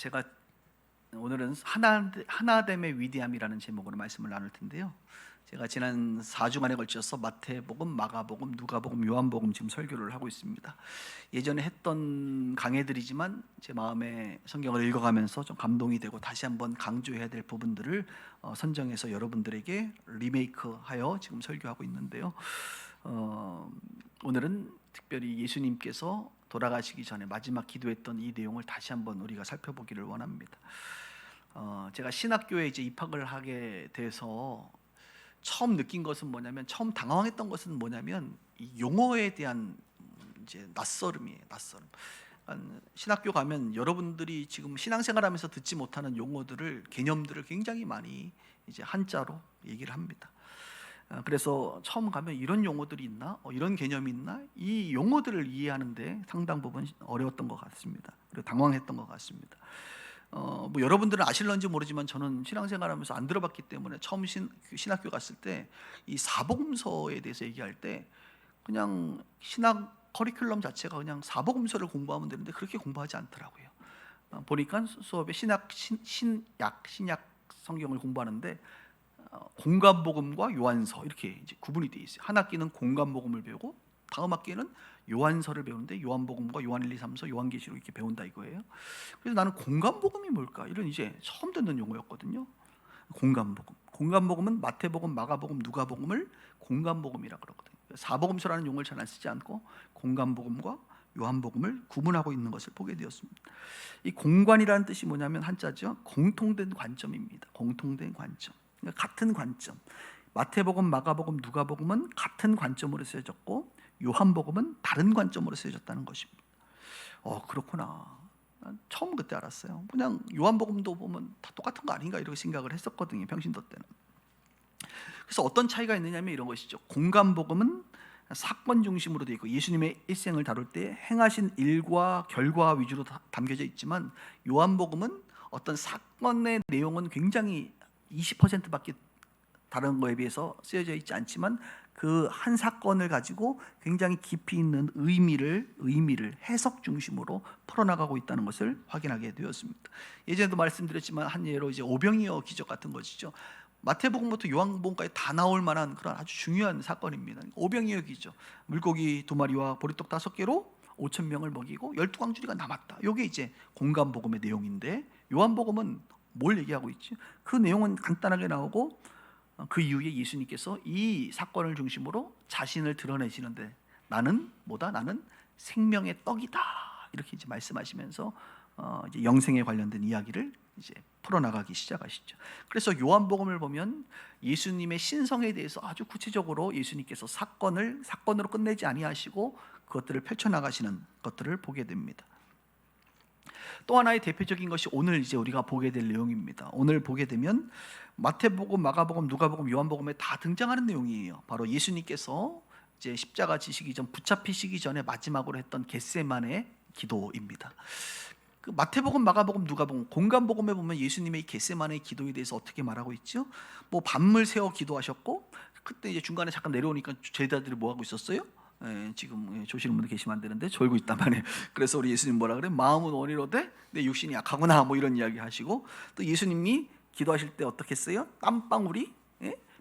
제가 오늘은 하나됨의 위대함이라는 제목으로 말씀을 나눌 텐데요. 제가 지난 4주간에 걸쳐서 마태복음, 마가복음, 누가복음, 요한복음 지금 설교를 하고 있습니다. 예전에 했던 강해들이지만 제 마음에 성경을 읽어가면서 좀 감동이 되고 다시 한번 강조해야 될 부분들을 선정해서 여러분들에게 리메이크하여 지금 설교하고 있는데요. 오늘은 특별히 예수님께서 돌아가시기 전에 마지막 기도했던 이 내용을 다시 한번 우리가 살펴보기를 원합니다. 제가 신학교에 이제 입학을 하게 돼서 처음 느낀 것은 뭐냐면, 처음 당황했던 것은 뭐냐면 이 용어에 대한 이제 낯설음이에요. 낯설음. 신학교 가면 여러분들이 지금 신앙생활하면서 듣지 못하는 용어들을, 개념들을 굉장히 많이 이제 한자로 얘기를 합니다. 그래서 처음 가면 이런 용어들이 있나? 이런 개념이 있나? 이 용어들을 이해하는데 상당 부분 어려웠던 것 같습니다. 그리고 당황했던 것 같습니다. 뭐 여러분들은 아실런지 모르지만 저는 신앙생활하면서 안 들어봤기 때문에 처음 신학교 갔을 때 이 사복음서에 대해서 얘기할 때 그냥 신학 커리큘럼 자체가 그냥 사복음서를 공부하면 되는데 그렇게 공부하지 않더라고요. 보니까 수업에 신약 성경을 공부하는데 공관복음과 요한서 이렇게 이제 구분이 되어 있어요. 한 학기는 공관복음을 배우고 다음 학기에는 요한서를 배우는데 요한복음과 요한 1, 2, 3서, 요한계시록 이렇게 배운다 이거예요. 그래서 나는 공관복음이 뭘까? 이런 이제 처음 듣는 용어였거든요. 공관복음은 마태복음, 마가복음, 누가복음을 공관복음이라 그러거든요. 사복음서라는 용어를 잘 안 쓰지 않고 공관복음과 요한복음을 구분하고 있는 것을 보게 되었습니다. 이 공관이라는 뜻이 뭐냐면 한자죠. 공통된 관점입니다. 공통된 관점. 그러니까 같은 관점. 마태복음, 마가복음, 누가복음은 같은 관점으로 쓰여졌고 요한복음은 다른 관점으로 쓰여졌다는 것입니다. 그렇구나. 난 처음 그때 알았어요. 그냥 요한복음도 보면 다 똑같은 거 아닌가 이렇게 생각을 했었거든요, 평신도 때는. 그래서 어떤 차이가 있느냐면 이런 것이죠. 공관복음은 사건 중심으로 되어 있고 예수님의 일생을 다룰 때 행하신 일과 결과 위주로 담겨져 있지만, 요한복음은 어떤 사건의 내용은 굉장히 20%밖에 다른 거에 비해서 쓰여져 있지 않지만 그 한 사건을 가지고 굉장히 깊이 있는 의미를 해석 중심으로 풀어나가고 있다는 것을 확인하게 되었습니다. 예전에도 말씀드렸지만 한 예로 이제 오병이어 기적 같은 것이죠. 마태복음부터 요한복음까지 다 나올 만한 그런 아주 중요한 사건입니다. 오병이어 기적, 물고기 2마리와 보리떡 5개로 5천 명을 먹이고 12광주리가 남았다. 이게 이제 공관복음의 내용인데, 요한복음은 뭘 얘기하고 있지? 그 내용은 간단하게 나오고 그 이후에 예수님께서 이 사건을 중심으로 자신을 드러내시는데, 나는 뭐다? 나는 생명의 떡이다. 이렇게 이제 말씀하시면서 이제 영생에 관련된 이야기를 이제 풀어나가기 시작하시죠. 그래서 요한복음을 보면 예수님의 신성에 대해서 아주 구체적으로 예수님께서 사건으로 끝내지 아니하시고 그것들을 펼쳐나가시는 것들을 보게 됩니다. 또 하나의 대표적인 것이 오늘 이제 우리가 보게 될 내용입니다. 오늘 보게 되면 마태복음, 마가복음, 누가복음, 요한복음에 다 등장하는 내용이에요. 바로 예수님께서 이제 십자가 지시기 전, 붙잡히시기 전에 마지막으로 했던 겟세마네 기도입니다. 그 마태복음, 마가복음, 누가복음, 공관복음에 보면 예수님의 이 겟세마네 기도에 대해서 어떻게 말하고 있죠? 뭐 밤을 새워 기도하셨고, 그때 이제 중간에 잠깐 내려오니까 제자들이 뭐 하고 있었어요? 지금 조시는 분들 계시면 안 되는데 졸고 있단 말이에요. 그래서 우리 예수님 뭐라 그래? 마음은 원이로되 내 육신이 약하구나, 뭐 이런 이야기 하시고, 또 예수님이 기도하실 때 어떻게 했어요? 땀방울이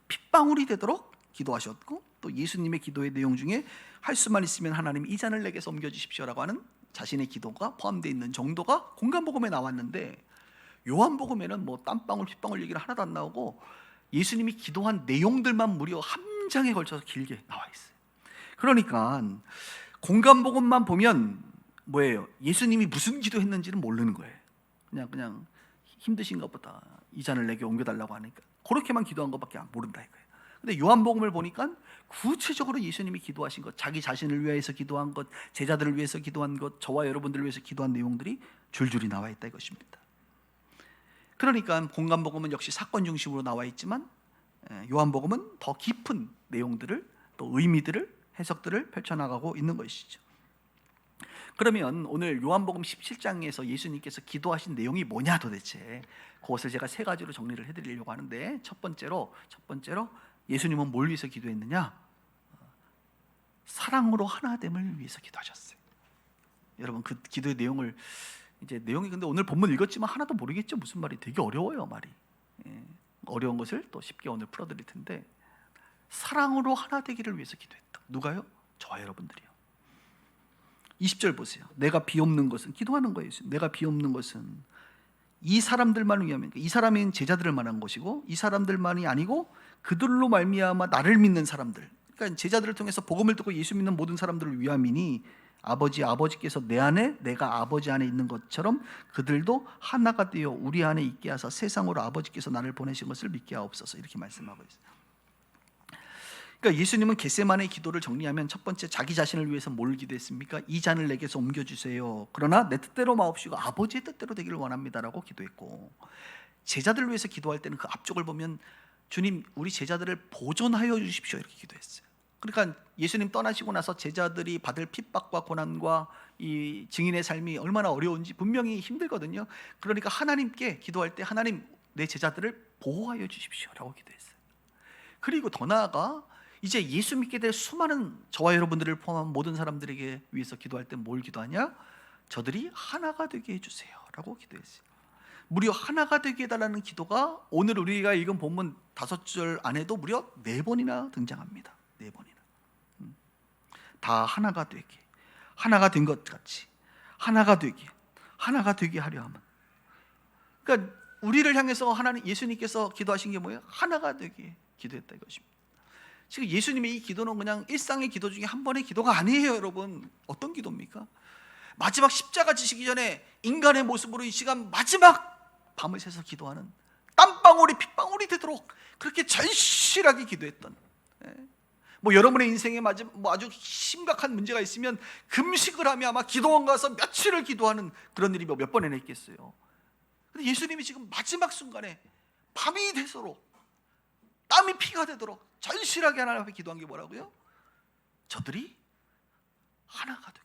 핏방울이 되도록 기도하셨고, 또 예수님의 기도의 내용 중에 할 수만 있으면 하나님 이 잔을 내게서 옮겨주십시오라고 하는 자신의 기도가 포함되어 있는 정도가 공관복음에 나왔는데, 요한복음에는 뭐 땀방울 핏방울 얘기는 하나도 안 나오고 예수님이 기도한 내용들만 무려 한 장에 걸쳐서 길게 나와 있어요. 그러니까 공관복음만 보면 뭐예요? 예수님이 무슨 기도했는지는 모르는 거예요. 그냥 힘드신가 보다, 이 잔을 내게 옮겨달라고 하니까 그렇게만 기도한 것밖에 모른다 이거예요. 근데 요한복음을 보니까 구체적으로 예수님이 기도하신 것, 자기 자신을 위해서 기도한 것, 제자들을 위해서 기도한 것, 저와 여러분들을 위해서 기도한 내용들이 줄줄이 나와 있다 이것입니다. 그러니까 공관복음은 역시 사건 중심으로 나와 있지만 요한복음은 더 깊은 내용들을, 또 의미들을, 해석들을 펼쳐나가고 있는 것이죠. 그러면 오늘 요한복음 17장에서 예수님께서 기도하신 내용이 뭐냐 도대체, 그것을 제가 세 가지로 정리를 해드리려고 하는데, 첫 번째로 예수님은 뭘 위해서 기도했느냐? 사랑으로 하나됨을 위해서 기도하셨어요. 여러분 그 기도의 내용을 이제 내용이 근데 오늘 본문 읽었지만 하나도 모르겠죠. 무슨 말이 되게 어려워요, 말이. 어려운 것을 또 쉽게 오늘 풀어드릴 텐데, 사랑으로 하나 되기를 위해서 기도했다. 누가요? 저와 여러분들이요. 20절 보세요. 내가 비옵는 것은, 기도하는 거예요. 내가 비옵는 것은 이 사람들만을 위하면, 이 사람인 제자들을 말한 것이고, 이 사람들만이 아니고 그들로 말미암아 나를 믿는 사람들, 그러니까 제자들을 통해서 복음을 듣고 예수 믿는 모든 사람들을 위함이니 아버지께서 내 안에 내가 아버지 안에 있는 것처럼 그들도 하나가 되어 우리 안에 있게 하사 세상으로 아버지께서 나를 보내신 것을 믿게 하옵소서. 이렇게 말씀하고 있어요. 그러니까 예수님은 겟세마네 기도를 정리하면 첫 번째, 자기 자신을 위해서 뭘 기도했습니까? 이 잔을 내게서 옮겨주세요. 그러나 내 뜻대로 마옵시고 아버지의 뜻대로 되기를 원합니다라고 기도했고, 제자들을 위해서 기도할 때는 그 앞쪽을 보면 주님 우리 제자들을 보존하여 주십시오 이렇게 기도했어요. 그러니까 예수님 떠나시고 나서 제자들이 받을 핍박과 고난과 이 증인의 삶이 얼마나 어려운지 분명히 힘들거든요. 그러니까 하나님께 기도할 때 하나님 내 제자들을 보호하여 주십시오라고 기도했어요. 그리고 더 나아가 이제 예수 믿게 될 수많은 저와 여러분들을 포함한 모든 사람들에게 위해서 기도할 때 뭘 기도하냐? 저들이 하나가 되게 해주세요라고 기도했어요. 무려 하나가 되게 해달라는 기도가 오늘 우리가 읽은 본문 5절 안에도 무려 4번이나 등장합니다. 4번이나. 다 하나가 되게, 하나가 된 것 같이, 하나가 되게 하려 함은. 그러니까 우리를 향해서 하나님 예수님께서 기도하신 게 뭐예요? 하나가 되게 기도했다 이것입니다. 지금 예수님의 이 기도는 그냥 일상의 기도 중에 한 번의 기도가 아니에요, 여러분. 어떤 기도입니까? 마지막 십자가 지시기 전에 인간의 모습으로 이 시간 마지막 밤을 새서 기도하는, 땀방울이 핏방울이 되도록 그렇게 절실하게 기도했던, 뭐 여러분의 인생에 아주 심각한 문제가 있으면 금식을 하며 아마 기도원 가서 며칠을 기도하는 그런 일이 몇 번이나 있겠어요. 근데 예수님이 지금 마지막 순간에 밤이 되도록, 땀이 피가 되도록 절실하게 하나님 앞에 기도한 게 뭐라고요? 저들이 하나가 되게.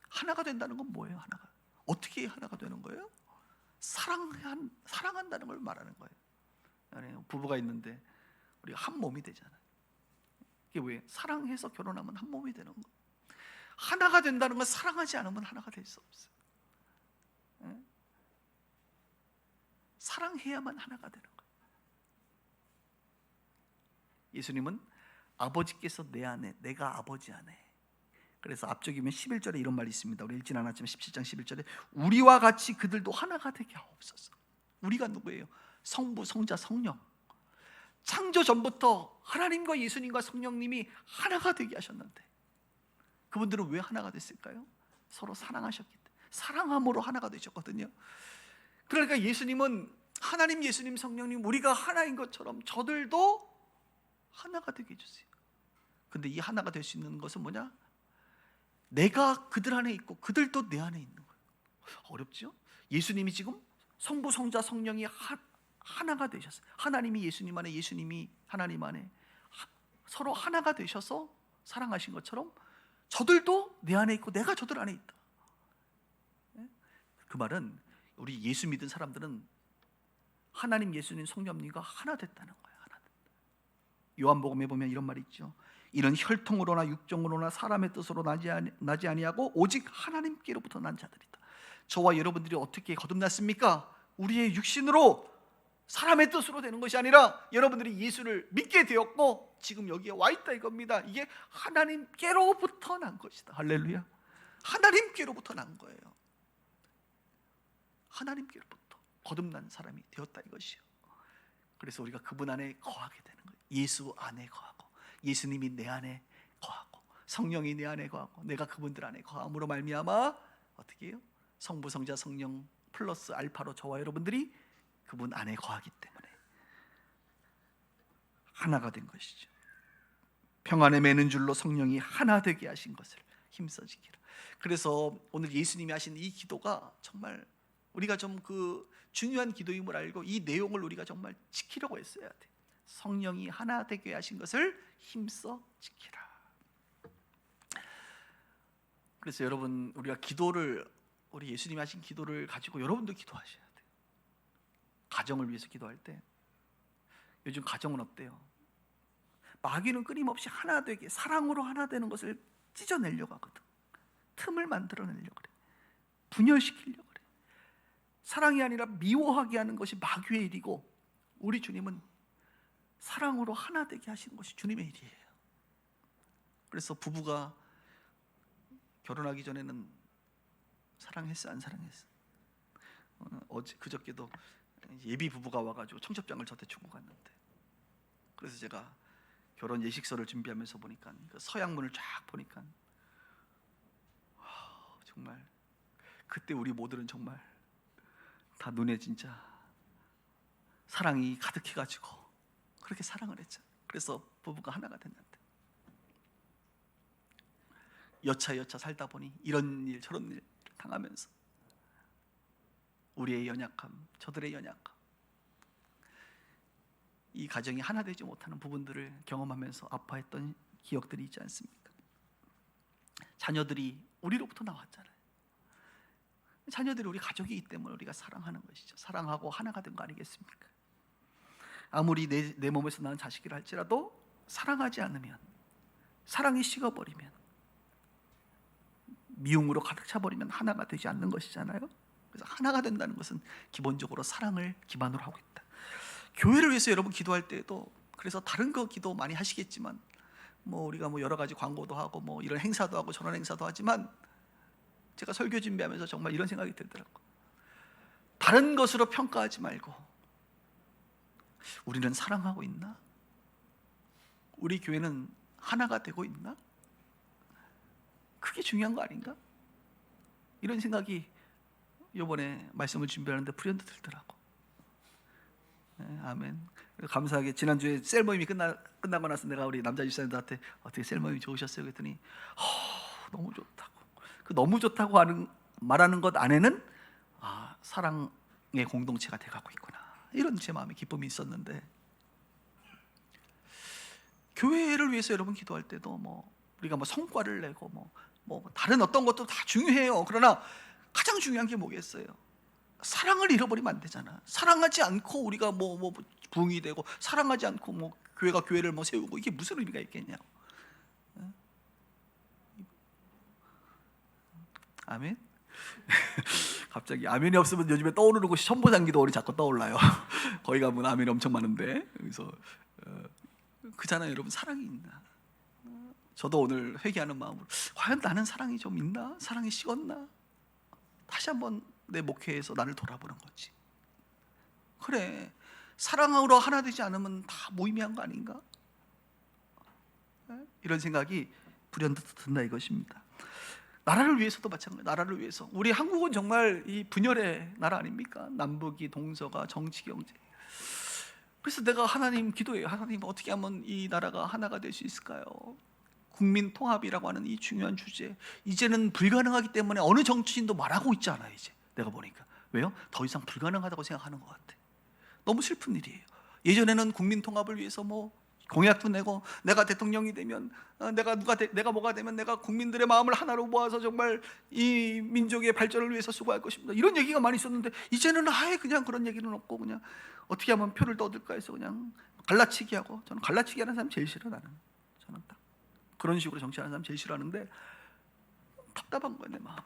하나가 된다는 건 뭐예요? 하나가 어떻게 하나가 되는 거예요? 사랑한다는 걸 말하는 거예요. 부부가 있는데 우리가 한 몸이 되잖아요. 이게 왜? 사랑해서 결혼하면 한 몸이 되는 거예요. 하나가 된다는 건 사랑하지 않으면 하나가 될 수 없어요. 사랑해야만 하나가 되는 거예요. 예수님은 아버지께서 내 안에, 내가 아버지 안에. 그래서 앞쪽이면 11절에 이런 말이 있습니다. 우리 읽진 않았지만 17장 11절에 우리와 같이 그들도 하나가 되게 하옵소서. 우리가 누구예요? 성부, 성자, 성령. 창조 전부터 하나님과 예수님과 성령님이 하나가 되게 하셨는데 그분들은 왜 하나가 됐을까요? 서로 사랑하셨기 때문에. 사랑함으로 하나가 되셨거든요. 그러니까 예수님은 하나님, 예수님, 성령님 우리가 하나인 것처럼 저들도 하나가 되게 해주세요. 근데 이 하나가 될 수 있는 것은 뭐냐? 내가 그들 안에 있고 그들도 내 안에 있는 거예요. 어렵죠? 예수님이 지금 성부, 성자, 성령이 하나가 되셨어요. 하나님이 예수님 안에, 예수님이 하나님 안에 서로 하나가 되셔서 사랑하신 것처럼 저들도 내 안에 있고 내가 저들 안에 있다. 그 말은 우리 예수 믿은 사람들은 하나님, 예수님, 성령님과 하나 됐다는 거예요. 하나 됐다. 요한복음에 보면 이런 말이 있죠. 이는 혈통으로나 육정으로나 사람의 뜻으로 나지 아니하고 오직 하나님께로부터 난 자들이다. 저와 여러분들이 어떻게 거듭났습니까? 우리의 육신으로, 사람의 뜻으로 되는 것이 아니라 여러분들이 예수를 믿게 되었고 지금 여기에 와 있다 이겁니다. 이게 하나님께로부터 난 것이다. 할렐루야. 하나님께로부터 난 거예요. 하나님께로부터 거듭난 사람이 되었다 이것이요. 그래서 우리가 그분 안에 거하게 되는 거예요. 예수 안에 거하고 예수님이 내 안에 거하고 성령이 내 안에 거하고 내가 그분들 안에 거함으로 말미암아 어떻게 해요? 성부, 성자, 성령 플러스 알파로 저와 여러분들이 그분 안에 거하기 때문에 하나가 된 것이죠. 평안에 매는 줄로 성령이 하나 되게 하신 것을 힘써 지키라. 그래서 오늘 예수님이 하신 이 기도가 정말 우리가 좀 그 중요한 기도임을 알고 이 내용을 우리가 정말 지키려고 했어야 돼. 성령이 하나 되게 하신 것을 힘써 지키라. 그래서 여러분 우리가 기도를, 우리 예수님이 하신 기도를 가지고 여러분도 기도하셔야 돼요. 가정을 위해서 기도할 때 요즘 가정은 어때요? 마귀는 끊임없이 하나 되게, 사랑으로 하나 되는 것을 찢어내려고 하거든. 틈을 만들어내려고 그래. 분열시키려고 그래. 사랑이 아니라 미워하게 하는 것이 마귀의 일이고, 우리 주님은 사랑으로 하나 되게 하시는 것이 주님의 일이에요. 그래서 부부가 결혼하기 전에는 사랑했어, 안 사랑했어? 그저께도 예비 부부가 와가지고 청첩장을 저한테 주고 갔는데, 그래서 제가 결혼 예식서를 준비하면서 보니까 그 서양문을 쫙 보니까 정말 그때 우리 모두는 정말 다 눈에 진짜 사랑이 가득해가지고 그렇게 사랑을 했죠. 그래서 부부가 하나가 됐는데, 여차 살다 보니 이런 일 저런 일 당하면서 우리의 연약함, 저들의 연약함, 이 가정이 하나 되지 못하는 부분들을 경험하면서 아파했던 기억들이 있지 않습니까? 자녀들이 우리로부터 나왔잖아요. 자녀들이 우리 가족이기 때문에 우리가 사랑하는 것이죠. 사랑하고 하나가 된 거 아니겠습니까? 아무리 내 몸에서 나는 자식이라 할지라도 사랑하지 않으면, 사랑이 식어버리면, 미움으로 가득 차버리면 하나가 되지 않는 것이잖아요. 그래서 하나가 된다는 것은 기본적으로 사랑을 기반으로 하고 있다. 교회를 위해서 여러분 기도할 때도, 그래서 다른 거 기도 많이 하시겠지만, 우리가 여러 가지 광고도 하고 이런 행사도 하고 저런 행사도 하지만, 제가 설교 준비하면서 정말 이런 생각이 들더라고요. 다른 것으로 평가하지 말고 우리는 사랑하고 있나? 우리 교회는 하나가 되고 있나? 그게 중요한 거 아닌가? 이런 생각이 이번에 말씀을 준비하는데 불현듯 들더라고. 네, 아멘. 감사하게 지난주에 셀 모임이 끝나고 나서 내가 우리 남자 집사님들한테 어떻게 셀 모임이 좋으셨어요? 그랬더니 너무 좋다고. 그 너무 좋다고 말하는 것 안에는 사랑의 공동체가 돼가고 있구나, 이런 제 마음의 기쁨이 있었는데, 교회를 위해서 여러분 기도할 때도 우리가 성과를 내고 다른 어떤 것도 다 중요해요. 그러나 가장 중요한 게 뭐겠어요? 사랑을 잃어버리면 안 되잖아. 사랑하지 않고 우리가 부흥이 되고, 사랑하지 않고 교회가 교회를 세우고, 이게 무슨 의미가 있겠냐? 아멘. 갑자기 아멘이 없으면 요즘에 떠오르는 곳이 천보장기도 우리 자꾸 떠올라요. 거기 가면 아멘이 엄청 많은데, 그래서 그잖아요, 여러분. 사랑이 있나? 저도 오늘 회개하는 마음으로, 과연 나는 사랑이 좀 있나? 사랑이 식었나? 다시 한번 내 목회에서 나를 돌아보는 거지. 그래, 사랑으로 하나 되지 않으면 다 무의미한 거 아닌가? 이런 생각이 불현듯 든다 이것입니다. 나라를 위해서도 마찬가지. 나라를 위해서, 우리 한국은 정말 이 분열의 나라 아닙니까? 남북이, 동서가, 정치, 경제. 그래서 내가 하나님 기도해요. 하나님, 어떻게 하면 이 나라가 하나가 될 수 있을까요? 국민 통합이라고 하는 이 중요한 주제, 이제는 불가능하기 때문에 어느 정치인도 말하고 있지 않아요. 이제 내가 보니까. 왜요? 더 이상 불가능하다고 생각하는 것 같아. 너무 슬픈 일이에요. 예전에는 국민 통합을 위해서 공약도 내고, 내가 대통령이 되면 내가 뭐가 되면 내가 국민들의 마음을 하나로 모아서 정말 이 민족의 발전을 위해서 수고할 것입니다, 이런 얘기가 많이 있었는데, 이제는 아예 그냥 그런 얘기는 없고, 그냥 어떻게 하면 표를 더 얻을까 해서 그냥 갈라치기 하고, 저는 갈라치기 하는 사람 제일 싫어. 저는 딱 그런 식으로 정치하는 사람 제일 싫어하는데, 답답한 거예요, 내 마음이.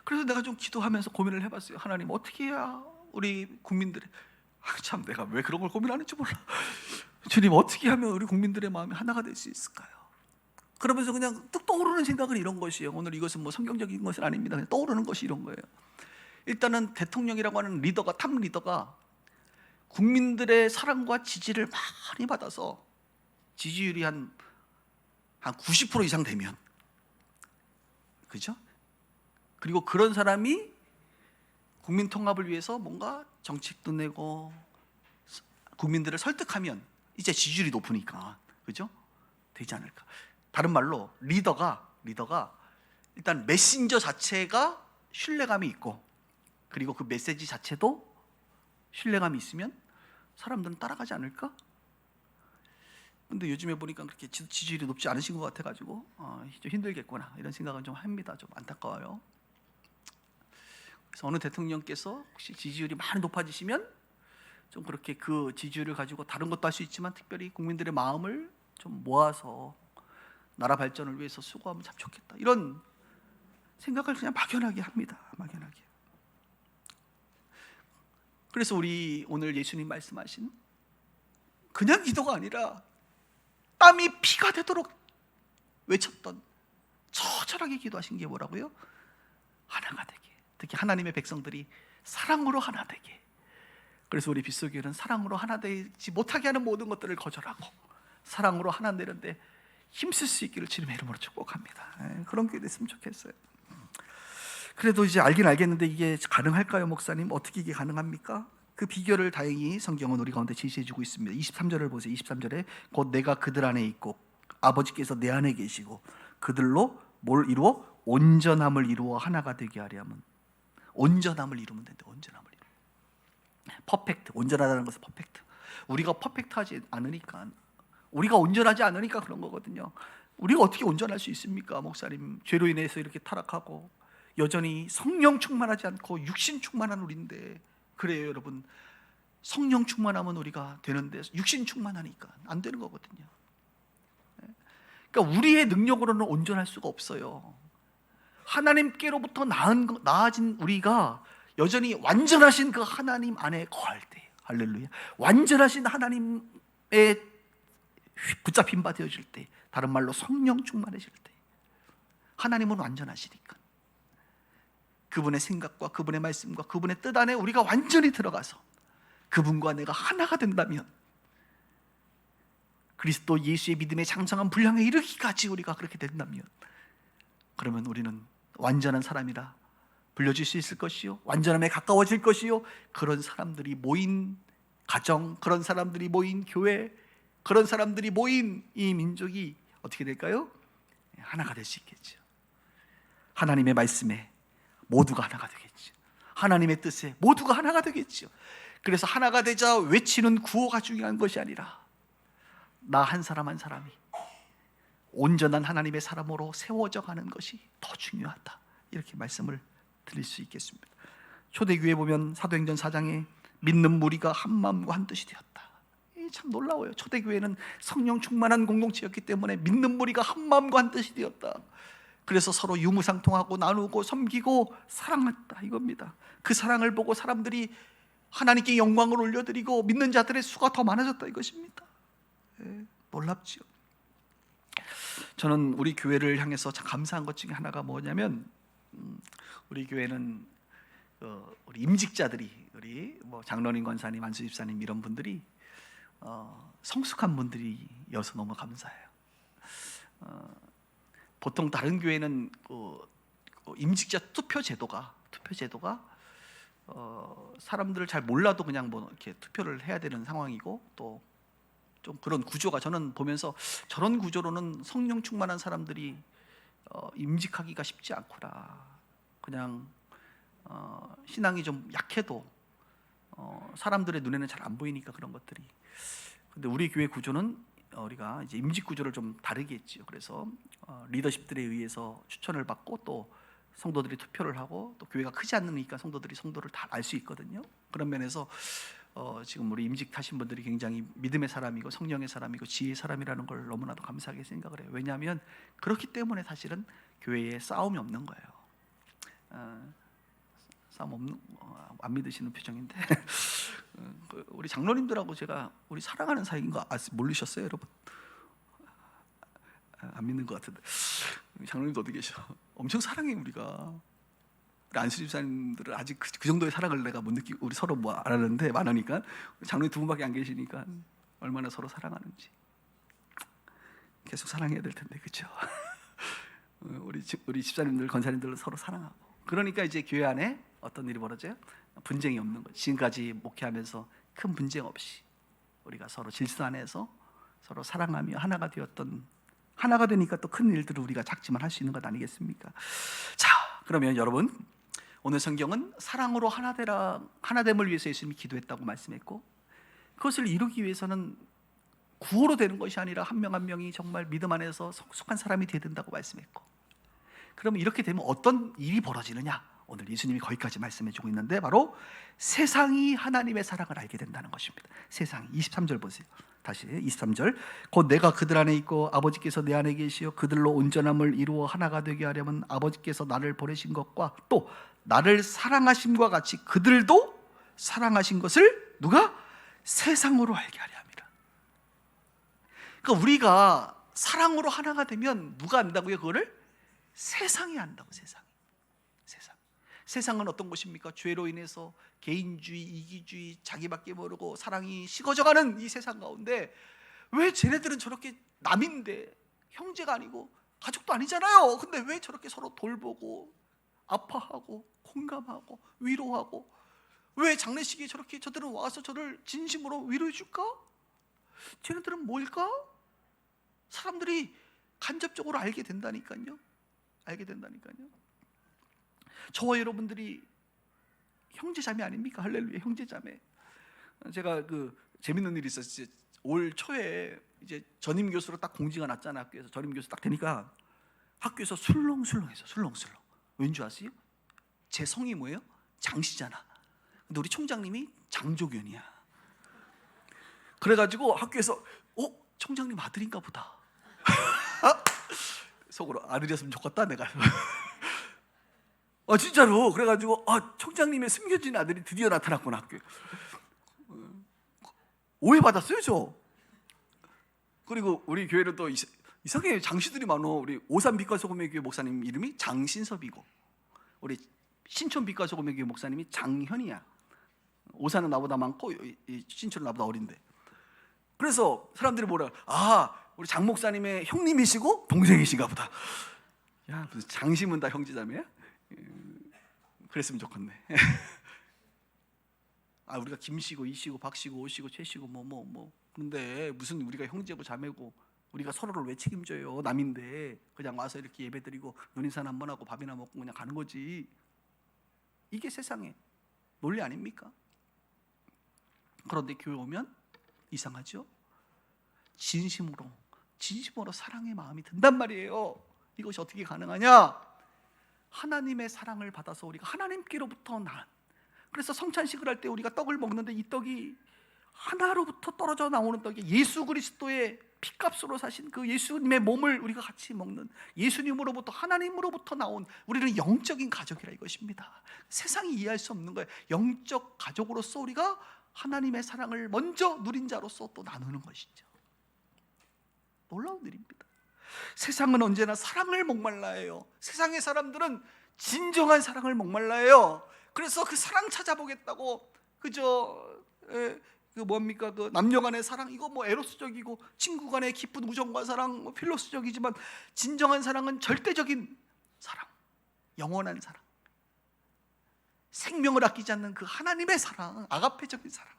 그래서 내가 좀 기도하면서 고민을 해봤어요. 하나님, 어떻게 해야 우리 국민들의, 참 내가 왜 그런 걸 고민하는지 몰라. 주님, 어떻게 하면 우리 국민들의 마음이 하나가 될 수 있을까요? 그러면서 그냥 뚝 떠오르는 생각은 이런 것이에요. 오늘 이것은 성경적인 것은 아닙니다. 그냥 떠오르는 것이 이런 거예요. 일단은 대통령이라고 하는 리더가, 탑 리더가 국민들의 사랑과 지지를 많이 받아서 지지율이 한 90% 이상 되면, 그죠? 그리고 그런 사람이 국민 통합을 위해서 뭔가 정책도 내고 국민들을 설득하면 이제 지지율이 높으니까, 그죠? 되지 않을까. 다른 말로 리더가 일단 메신저 자체가 신뢰감이 있고, 그리고 그 메시지 자체도 신뢰감이 있으면 사람들은 따라가지 않을까? 근데 요즘에 보니까 그렇게 지지율이 높지 않으신 것 같아가지고 좀 힘들겠구나, 이런 생각은 좀 합니다. 좀 안타까워요. 그래서 어느 대통령께서 혹시 지지율이 많이 높아지시면 좀 그렇게 그 지지율을 가지고 다른 것도 할 수 있지만, 특별히 국민들의 마음을 좀 모아서 나라 발전을 위해서 수고하면 참 좋겠다, 이런 생각을 그냥 막연하게 합니다. 막연하게. 그래서 우리 오늘 예수님 말씀하신 그냥 기도가 아니라 땀이 피가 되도록 외쳤던 처절하게 기도하신 게 뭐라고요? 하나가 되게. 특히 하나님의 백성들이 사랑으로 하나 되게. 그래서 우리 빗속교회는 사랑으로 하나 되지 못하게 하는 모든 것들을 거절하고 사랑으로 하나 되는데 힘쓸 수 있기를 주님의 이름으로 축복합니다. 그런 교회 됐으면 좋겠어요. 그래도 이제 알긴 알겠는데 이게 가능할까요, 목사님? 어떻게 이게 가능합니까? 그 비결을 다행히 성경은 우리 가운데 제시해주고 있습니다. 23절을 보세요. 23절에 곧 내가 그들 안에 있고 아버지께서 내 안에 계시고 그들로 뭘 이루어? 온전함을 이루어 하나가 되게 하려 하면 온전함을 이루면 된다. 온전함을 이루면 퍼펙트. 온전하다는 것은 퍼펙트. 우리가 퍼펙트하지 않으니까, 우리가 온전하지 않으니까 그런 거거든요. 우리가 어떻게 온전할 수 있습니까, 목사님? 죄로 인해서 이렇게 타락하고 여전히 성령 충만하지 않고 육신 충만한 우리인데. 그래요, 여러분. 성령 충만하면 우리가 되는데 육신 충만하니까 안 되는 거거든요. 그러니까 우리의 능력으로는 온전할 수가 없어요. 하나님께로부터 나아진 우리가 여전히 완전하신 그 하나님 안에 거할 때, 할렐루야, 완전하신 하나님의 붙잡힌 바 되어질 때, 다른 말로 성령 충만해질 때, 하나님은 완전하시니까 그분의 생각과 그분의 말씀과 그분의 뜻 안에 우리가 완전히 들어가서 그분과 내가 하나가 된다면, 그리스도 예수의 믿음의 장성한 분량에 이르기까지 우리가 그렇게 된다면, 그러면 우리는 완전한 사람이라 불려질 수 있을 것이요, 완전함에 가까워질 것이요, 그런 사람들이 모인 가정, 그런 사람들이 모인 교회, 그런 사람들이 모인 이 민족이 어떻게 될까요? 하나가 될 수 있겠죠. 하나님의 말씀에 모두가 하나가 되겠죠. 하나님의 뜻에 모두가 하나가 되겠죠. 그래서 하나가 되자 외치는 구호가 중요한 것이 아니라 나 한 사람 한 사람이 온전한 하나님의 사람으로 세워져 가는 것이 더 중요하다, 이렇게 말씀을 드릴 수 있겠습니다. 초대교회 보면 사도행전 4장에 믿는 무리가 한 마음과 한 뜻이 되었다. 참 놀라워요. 초대교회는 성령 충만한 공동체였기 때문에 믿는 무리가 한 마음과 한 뜻이 되었다. 그래서 서로 유무상통하고 나누고 섬기고 사랑했다, 이겁니다. 그 사랑을 보고 사람들이 하나님께 영광을 올려드리고 믿는 자들의 수가 더 많아졌다, 이것입니다. 놀랍죠. 저는 우리 교회를 향해서 참 감사한 것 중에 하나가 뭐냐면, 우리 교회는 우리 임직자들이, 우리 장로님, 권사님, 안수 집사님 이런 분들이 성숙한 분들이어서 너무 감사해요. 보통 다른 교회는 임직자 투표 제도가 사람들을 잘 몰라도 그냥 이렇게 투표를 해야 되는 상황이고, 또 좀 그런 구조가, 저는 보면서 저런 구조로는 성령 충만한 사람들이 임직하기가 쉽지 않구나. 그냥 신앙이 좀 약해도 사람들의 눈에는 잘 안 보이니까 그런 것들이. 근데 우리 교회 구조는 우리가 이제 임직 구조를 좀 다르게 했지요. 그래서 리더십들에 의해서 추천을 받고 또 성도들이 투표를 하고, 또 교회가 크지 않으니까 성도를 다 알 수 있거든요. 그런 면에서 지금 우리 임직하신 분들이 굉장히 믿음의 사람이고 성령의 사람이고 지혜의 사람이라는 걸 너무나도 감사하게 생각을 해요. 왜냐하면 그렇기 때문에 사실은 교회에 싸움이 없는 거예요. 싸움 없는, 안 믿으시는 표정인데 우리 장로님들하고 제가 우리 사랑하는 사이인 거 모르셨어요, 여러분? 안 믿는 것 같은데 장로님도 어디 계셔? 엄청 사랑해 우리가. 우리 안수 집사님들은 아직 그 정도의 사랑을 내가 못 느끼고, 우리 서로 뭐 알았는데 많으니까, 장로님 두 분밖에 안 계시니까 얼마나 서로 사랑하는지 계속 사랑해야 될 텐데, 그렇죠? 우리 집사님들, 권사님들 서로 사랑하고, 그러니까 이제 교회 안에 어떤 일이 벌어져요? 분쟁이 없는 거죠. 지금까지 목회하면서 큰 분쟁 없이 우리가 서로 질서 안에서 서로 사랑하며 하나가 되었던, 하나가 되니까 또 큰 일들을 우리가 작지만 할 수 있는 것 아니겠습니까? 자, 그러면 여러분, 오늘 성경은 사랑으로 하나됨을 위해서 예수님이 기도했다고 말씀했고, 그것을 이루기 위해서는 구호로 되는 것이 아니라 한 명 한 명이 정말 믿음 안에서 성숙한 사람이 되어야 된다고 말씀했고, 그러면 이렇게 되면 어떤 일이 벌어지느냐? 오늘 예수님이 거기까지 말씀해주고 있는데 바로 세상이 하나님의 사랑을 알게 된다는 것입니다. 세상이 23절 보세요. 다시 23절. 곧 내가 그들 안에 있고 아버지께서 내 안에 계시어 그들로 온전함을 이루어 하나가 되게 하려면 아버지께서 나를 보내신 것과 또 나를 사랑하심과 같이 그들도 사랑하신 것을 누가? 세상으로 알게 하려 합니다. 그러니까 우리가 사랑으로 하나가 되면 누가 안다고요? 그거를? 세상이 안다고. 세상은 어떤 것입니까? 죄로 인해서 개인주의, 이기주의, 자기밖에 모르고 사랑이 식어져가는 이 세상 가운데 왜 쟤네들은 저렇게 남인데 형제가 아니고 가족도 아니잖아요. 근데 왜 저렇게 서로 돌보고 아파하고 공감하고 위로하고, 왜 장례식에 저렇게 저들은 와서 저를 진심으로 위로해 줄까? 쟤네들은 뭘까? 사람들이 간접적으로 알게 된다니까요. 저와 여러분들이 형제자매 아닙니까? 할렐루야, 형제자매. 제가 재밌는 일이 있었어요. 올 초에 이제 전임 교수로 딱 공지가 났잖아요. 학교에서 전임 교수 딱 되니까 학교에서 술렁술렁해서 술렁술렁. 왠지 아세요? 제 성이 뭐예요? 장씨잖아. 근데 우리 총장님이 장조견이야. 그래가지고 학교에서 총장님 아들인가 보다. 속으로 아들이었으면 좋겠다 내가. 진짜로. 그래가지고 총장님의 숨겨진 아들이 드디어 나타났구나 학교에. 오해받았어요 저. 그리고 우리 교회는 또 이상하게 장씨들이 많어. 우리 오산 빛과 소금의 교회 목사님 이름이 장신섭이고, 우리 신촌 빛과 소금의 교회 목사님이 장현이야. 오산은 나보다 많고 신촌은 나보다 어린데. 그래서 사람들이 뭐라, 우리 장 목사님의 형님이시고 동생이신가 보다. 야, 무슨 장심은 다 형제자매야? 그랬으면 좋겠네. 우리가 김씨고 이씨고 박씨고 오씨고 최씨고 뭐 근데 무슨 우리가 형제고 자매고 우리가 서로를 왜 책임져요? 남인데 그냥 와서 이렇게 예배드리고 눈인사나 한번 하고 밥이나 먹고 그냥 가는 거지. 이게 세상의 논리 아닙니까? 그런데 교회 오면 이상하죠? 진심으로 사랑의 마음이 든단 말이에요. 이것이 어떻게 가능하냐? 하나님의 사랑을 받아서 우리가 하나님께로부터 난, 그래서 성찬식을 할 때 우리가 떡을 먹는데 이 떡이 하나로부터 떨어져 나오는 떡이 예수 그리스도의 피값으로 사신 그 예수님의 몸을 우리가 같이 먹는, 예수님으로부터 하나님으로부터 나온 우리는 영적인 가족이라 이것입니다. 세상이 이해할 수 없는 거예요. 영적 가족으로서 우리가 하나님의 사랑을 먼저 누린 자로서 또 나누는 것이죠. 놀라운 일입니다. 세상은 언제나 사랑을 목말라 해요. 세상의 사람들은 진정한 사랑을 목말라 해요. 그래서 그 사랑 찾아보겠다고 뭡니까? 남녀 간의 사랑, 이거 에로스적이고 친구 간의 깊은 우정과 사랑 필로스적이지만 진정한 사랑은 절대적인 사랑, 영원한 사랑, 생명을 아끼지 않는 그 하나님의 사랑, 아가페적인 사랑.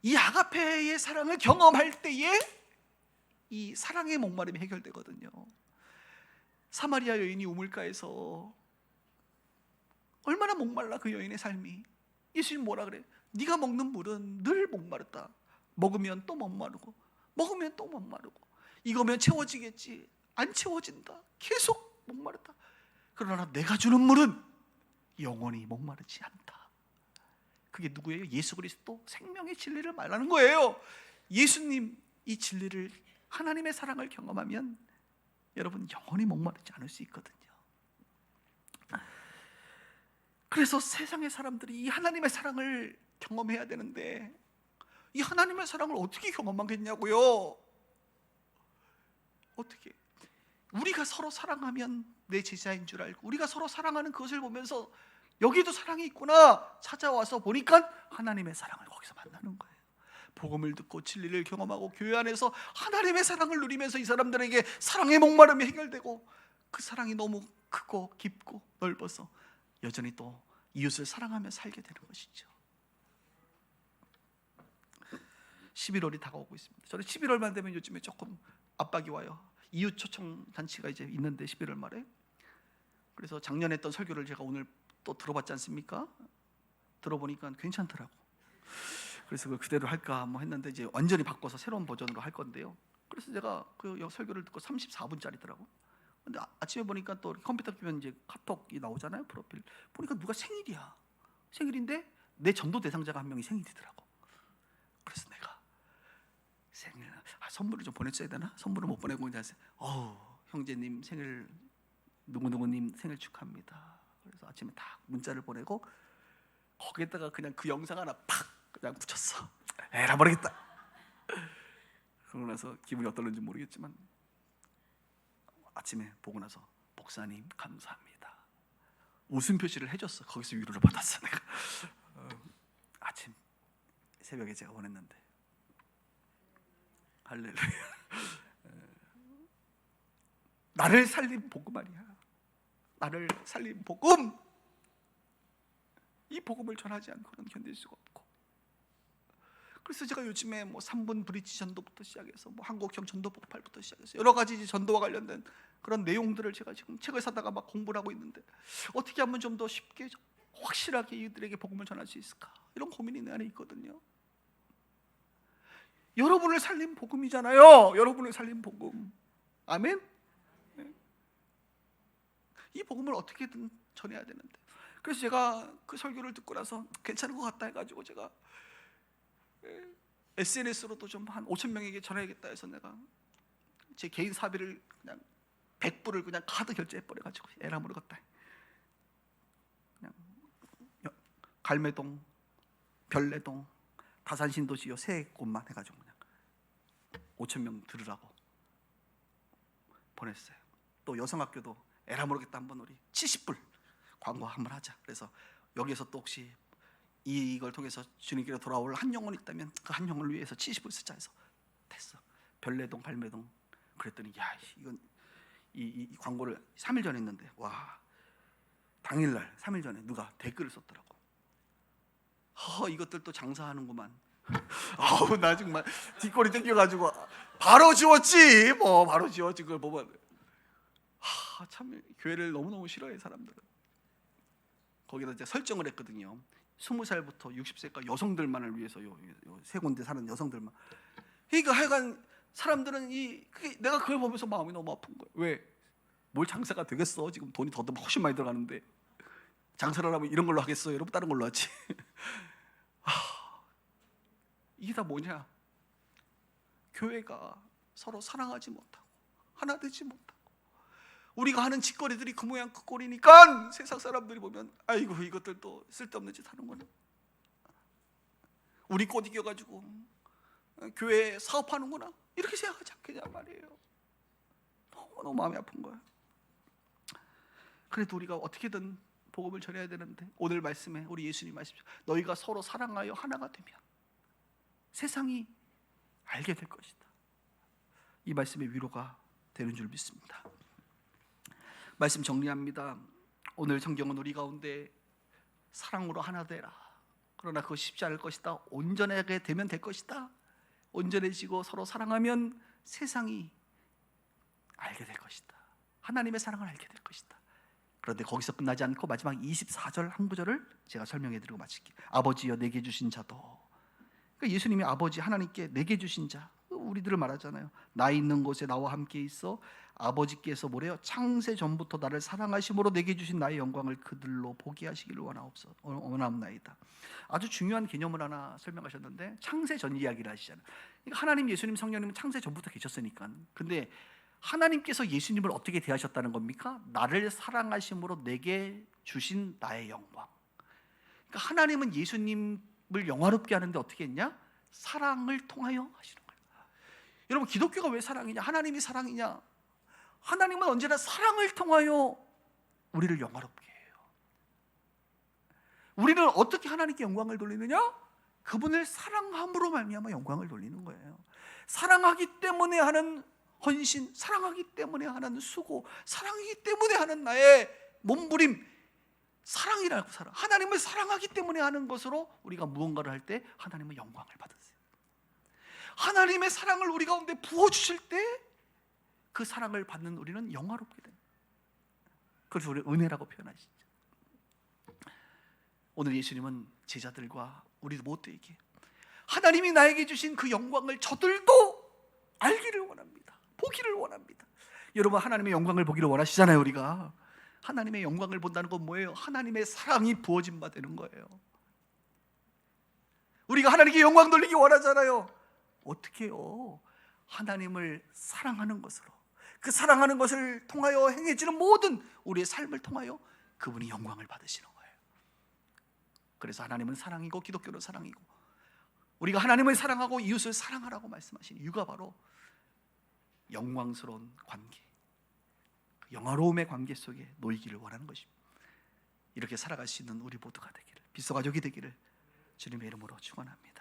이 아가페의 사랑을 경험할 때에 이 사랑의 목마름이 해결되거든요. 사마리아 여인이 우물가에서 얼마나 목말라 그 여인의 삶이. 예수님 뭐라 그래? 네가 먹는 물은 늘 목마르다. 먹으면 또 목마르고 먹으면 또 목마르고 이거면 채워지겠지. 안 채워진다. 계속 목마르다. 그러나 내가 주는 물은 영원히 목마르지 않다. 그게 누구예요? 예수 그리스도 생명의 진리를 말하는 거예요. 예수님 이 진리를, 하나님의 사랑을 경험하면 여러분 영원히 목마르지 않을 수 있거든요. 그래서 세상의 사람들이 이 하나님의 사랑을 경험해야 되는데 이 하나님의 사랑을 어떻게 경험하겠냐고요? 어떻게? 우리가 서로 사랑하면 내 제자인 줄 알고, 우리가 서로 사랑하는 그것을 보면서 여기도 사랑이 있구나 찾아와서 보니까 하나님의 사랑을 거기서 만나는 거예요. 복음을 듣고 진리를 경험하고 교회 안에서 하나님의 사랑을 누리면서 이 사람들에게 사랑의 목마름이 해결되고 그 사랑이 너무 크고 깊고 넓어서 여전히 또 이웃을 사랑하며 살게 되는 것이죠. 11월이 다가오고 있습니다. 저는 11월만 되면 요즘에 조금 압박이 와요. 이웃 초청 잔치가 이제 있는데 11월 말에. 그래서 작년에 했던 설교를 제가 오늘 또 들어봤지 않습니까? 들어보니까 괜찮더라고. 그래서 그걸 그대로 할까 했는데 이제 완전히 바꿔서 새로운 버전으로 할 건데요. 그래서 제가 그 설교를 듣고 34분짜리더라고. 근데 아침에 보니까 또 컴퓨터 키면 이제 카톡이 나오잖아요. 프로필 보니까 누가 생일이야. 생일인데 내 전도 대상자가 한 명이 생일이더라고. 그래서 내가 생일 선물을 좀 보냈어야 되나? 선물을 못 보내고 이제 형제님 생일 누구누구님 생일 축하합니다. 그래서 아침에 딱 문자를 보내고 거기에다가 그냥 그 영상 하나 팍 그냥 붙였어. 에라 모르겠다. 그러고 나서 기분이 어떨는지 모르겠지만 아침에 보고 나서 목사님 감사합니다. 웃음 표시를 해줬어. 거기서 위로를 받았어 내가. 아침 새벽에 제가 보냈는데 할렐루야. 나를 살린 복음 아니야. 나를 살린 복음. 이 복음을 전하지 않고는 견딜 수가 없고. 그래서 제가 요즘에 뭐 3분 브릿지 전도부터 시작해서 뭐 한국형 전도 폭발부터 시작해서 여러 가지 전도와 관련된 그런 내용들을 제가 지금 책을 사다가 막 공부를 하고 있는데 어떻게 하면 좀 더 쉽게 확실하게 이들에게 복음을 전할 수 있을까? 이런 고민이 내 안에 있거든요. 여러분을 살린 복음이잖아요. 여러분을 살린 복음. 아멘. 네. 이 복음을 어떻게든 전해야 되는데 그래서 제가 그 설교를 듣고 나서 괜찮은 것 같다 해가지고 제가 SNS로도 좀 한 5,000명에게 전해야겠다 해서 내가 제 개인 사비를 그냥 100불을 그냥 카드 결제해버려가지고 에라 모르겠다. 그냥 갈매동, 별내동, 다산신도시 세 곳만 해가지고 그냥 5,000명 들으라고 보냈어요. 또 여성학교도 에라 모르겠다 한번 우리 70불 광고 한번 하자. 그래서 여기에서 또 혹시 이걸 통해서 주님께로 돌아올 한 영혼이 있다면 그 한 영혼을 위해서 70불 쓰자 해서 됐어. 별내동, 갈매동. 그랬더니 야 이건 이 광고를 3일 전에 했는데 와 당일날 3일 전에 누가 댓글을 썼더라고. 이것들 또 장사하는구만. 나 정말 뒷골이 땡겨가지고 바로 지웠지. 뭐 바로 지웠지. 그걸 보면 참 교회를 너무너무 싫어해 사람들은. 거기다 이제 설정을 했거든요. 20살부터 60세까지 여성들만을 위해서 요 세 군데 사는 여성들만. 그러니까 하여간 사람들은 내가 그걸 보면서 마음이 너무 아픈 거예요. 왜? 뭘 장사가 되겠어? 지금 돈이 더 훨씬 많이 들어가는데 장사를 하면 이런 걸로 하겠어? 여러분 다른 걸로 하지. 이게 다 뭐냐? 교회가 서로 사랑하지 못하고 하나 되지 못하고 우리가 하는 짓거리들이 그 모양 그 꼴이니까 세상 사람들이 보면 아이고 이것들도 쓸데없는 짓 하는구나. 우리 꽃 이겨가지고 교회 사업하는구나 이렇게 생각하지 않겠냐 말이에요. 너무 마음이 아픈 거야. 그래도 우리가 어떻게든 복음을 전해야 되는데 오늘 말씀에 우리 예수님 말씀 너희가 서로 사랑하여 하나가 되면 세상이 알게 될 것이다. 이 말씀의 위로가 되는 줄 믿습니다. 말씀 정리합니다. 오늘 성경은 우리 가운데 사랑으로 하나 되라. 그러나 그것이 쉽지 않을 것이다. 온전하게 되면 될 것이다. 온전해지고 서로 사랑하면 세상이 알게 될 것이다. 하나님의 사랑을 알게 될 것이다. 그런데 거기서 끝나지 않고 마지막 24절 한 구절을 제가 설명해 드리고 마칠게요. 아버지여 내게 주신 자도. 그러니까 예수님이 아버지 하나님께 내게 주신 자, 우리들을 말하잖아요. 나 있는 곳에 나와 함께 있어 아버지께서 뭐래요? 창세 전부터 나를 사랑하심으로 내게 주신 나의 영광을 그들로 보게 하시기를 원하옵나이다. 아주 중요한 개념을 하나 설명하셨는데 창세 전 이야기를 하시잖아요. 그러니까 하나님, 예수님, 성령님은 창세 전부터 계셨으니까. 근데 하나님께서 예수님을 어떻게 대하셨다는 겁니까? 나를 사랑하심으로 내게 주신 나의 영광. 그러니까 하나님은 예수님을 영화롭게 하는데 어떻게 했냐? 사랑을 통하여 하시는 거예요. 여러분 기독교가 왜 사랑이냐? 하나님이 사랑이냐? 하나님은 언제나 사랑을 통하여 우리를 영화롭게 해요. 우리는 어떻게 하나님께 영광을 돌리느냐? 그분을 사랑함으로 말미암아 영광을 돌리는 거예요. 사랑하기 때문에 하는 헌신, 사랑하기 때문에 하는 수고, 사랑하기 때문에 하는 나의 몸부림, 사랑이라고 살아. 하나님을 사랑하기 때문에 하는 것으로 우리가 무언가를 할 때 하나님의 영광을 받으세요. 하나님의 사랑을 우리 가운데 부어주실 때 그 사랑을 받는 우리는 영화롭게 됩니다. 그래서 우리 은혜라고 표현하시죠. 오늘 예수님은 제자들과 우리 모두에게 하나님이 나에게 주신 그 영광을 저들도 알기를 원합니다. 보기를 원합니다. 여러분, 하나님의 영광을 보기를 원하시잖아요. 우리가 하나님의 영광을 본다는 건 뭐예요? 하나님의 사랑이 부어진 바 되는 거예요. 우리가 하나님께 영광 돌리기 원하잖아요. 어떻게 해요? 하나님을 사랑하는 것으로, 그 사랑하는 것을 통하여 행해지는 모든 우리의 삶을 통하여 그분이 영광을 받으시는 거예요. 그래서 하나님은 사랑이고 기독교는 사랑이고, 우리가 하나님을 사랑하고 이웃을 사랑하라고 말씀하신 이유가 바로 영광스러운 관계, 영화로움의 관계 속에 놓이기를 원하는 것입니다. 이렇게 살아갈 수 있는 우리 모두가 되기를, 비서가족이 되기를 주님의 이름으로 축원합니다.